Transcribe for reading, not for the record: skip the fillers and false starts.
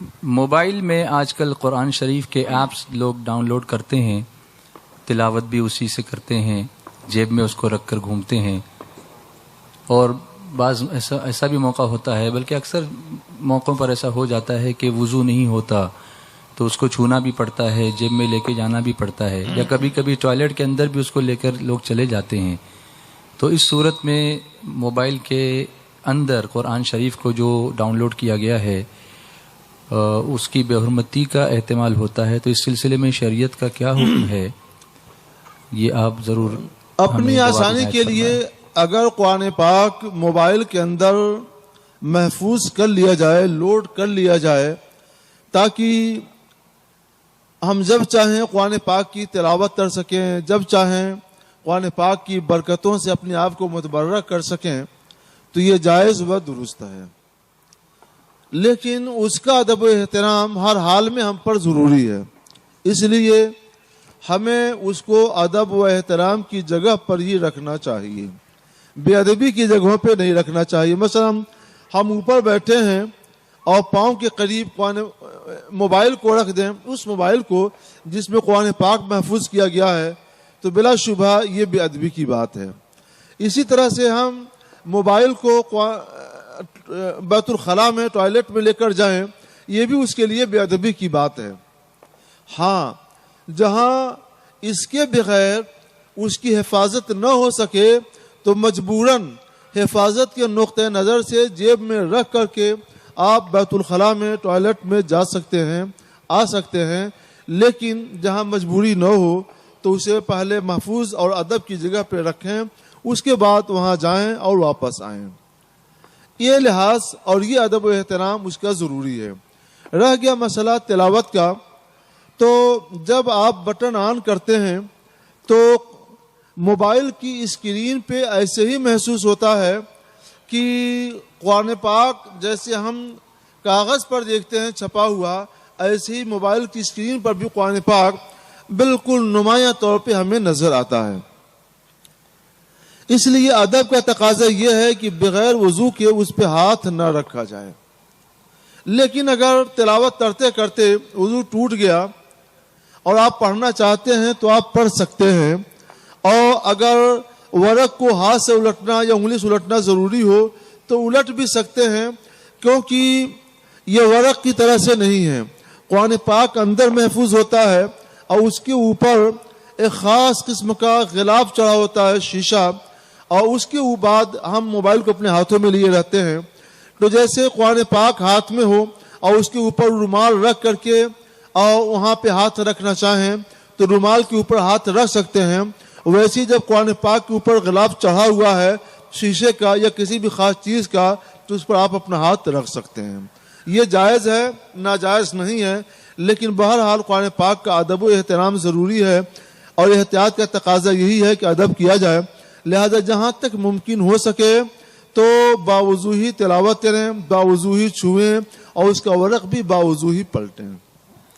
Mobile میں آج کل قرآن شریف کے ایپس لوگ ڈاؤن لوڈ کرتے ہیں، تلاوت بھی اسی سے کرتے ہیں، جیب میں اس کو رکھ کر گھومتے ہیں، اور بعض ایسا بھی موقع ہوتا ہے، بلکہ اکثر موقعوں پر ایسا ہو جاتا ہے کہ وضو نہیں ہوتا تو اس کو چھونا بھی پڑتا ہے، جیب میں لے کے جانا بھی پڑتا ہے، یا کبھی کبھی ٹوائلٹ کے اندر بھی اس کو لے کر لوگ چلے جاتے ہیں۔ تو اس صورت میں موبائل کے اندر قرآن شریف کو جو ڈاؤن لوڈ کیا گیا ہے اس کی بے حرمتی کا احتمال ہوتا ہے، تو اس سلسلے میں شریعت کا کیا حکم ہے، یہ آپ ضرور اپنی آسانی کے لیے اگر قرآن پاک موبائل کے اندر محفوظ کر لیا جائے، لوڈ کر لیا جائے، تاکہ ہم جب چاہیں قرآن پاک کی تلاوت کر سکیں، جب چاہیں قرآن پاک کی برکتوں سے اپنے آپ کو متبرک کر سکیں، تو یہ جائز و درست ہے۔ لیکن اس کا ادب و احترام ہر حال میں ہم پر ضروری ہے، اس لیے ہمیں اس کو ادب و احترام کی جگہ پر ہی رکھنا چاہیے، بے ادبی کی جگہوں پہ نہیں رکھنا چاہیے۔ مثلا ہم اوپر بیٹھے ہیں اور پاؤں کے قریب موبائل کو رکھ دیں، اس موبائل کو جس میں قرآن پاک محفوظ کیا گیا ہے، تو بلا شبہ یہ بے ادبی کی بات ہے۔ اسی طرح سے ہم موبائل کو بیت الخلاء میں، ٹوائلٹ میں لے کر جائیں، یہ بھی اس کے لیے بے ادبی کی بات ہے۔ ہاں، جہاں اس کے بغیر اس کی حفاظت نہ ہو سکے تو مجبوراً حفاظت کے نقطہ نظر سے جیب میں رکھ کر کے آپ بیت الخلاء میں، ٹوائلٹ میں جا سکتے ہیں، آ سکتے ہیں، لیکن جہاں مجبوری نہ ہو تو اسے پہلے محفوظ اور ادب کی جگہ پہ رکھیں، اس کے بعد وہاں جائیں اور واپس آئیں۔ یہ لحاظ اور یہ ادب و احترام اس کا ضروری ہے۔ رہ گیا مسئلہ تلاوت کا، تو جب آپ بٹن آن کرتے ہیں تو موبائل کی اسکرین پہ ایسے ہی محسوس ہوتا ہے کہ قرآن پاک جیسے ہم کاغذ پر دیکھتے ہیں چھپا ہوا، ایسے ہی موبائل کی اسکرین پر بھی قرآن پاک بالکل نمایاں طور پہ ہمیں نظر آتا ہے۔ اس لیے ادب کا تقاضا یہ ہے کہ بغیر وضو کے اس پہ ہاتھ نہ رکھا جائے۔ لیکن اگر تلاوت کرتے کرتے وضو ٹوٹ گیا اور آپ پڑھنا چاہتے ہیں تو آپ پڑھ سکتے ہیں، اور اگر ورق کو ہاتھ سے الٹنا یا انگلی سے الٹنا ضروری ہو تو الٹ بھی سکتے ہیں، کیونکہ یہ ورق کی طرح سے نہیں ہے۔ قرآن پاک اندر محفوظ ہوتا ہے اور اس کے اوپر ایک خاص قسم کا غلاف چڑھا ہوتا ہے، شیشہ، اور اس کے بعد ہم موبائل کو اپنے ہاتھوں میں لیے رہتے ہیں۔ تو جیسے قرآن پاک ہاتھ میں ہو اور اس کے اوپر رومال رکھ کر کے اور وہاں پہ ہاتھ رکھنا چاہیں تو رومال کے اوپر ہاتھ رکھ سکتے ہیں، ویسے ہی جب قرآن پاک کے اوپر غلاف چڑھا ہوا ہے شیشے کا یا کسی بھی خاص چیز کا، تو اس پر آپ اپنا ہاتھ رکھ سکتے ہیں۔ یہ جائز ہے، ناجائز نہیں ہے، لیکن بہرحال قرآن پاک کا ادب و احترام ضروری ہے، اور احتیاط کا تقاضا یہی ہے کہ ادب کیا جائے۔ لہذا جہاں تک ممکن ہو سکے تو باوضو ہی تلاوت کریں، باوضو ہی چھوئیں، اور اس کا ورق بھی باوضو ہی پلٹیں۔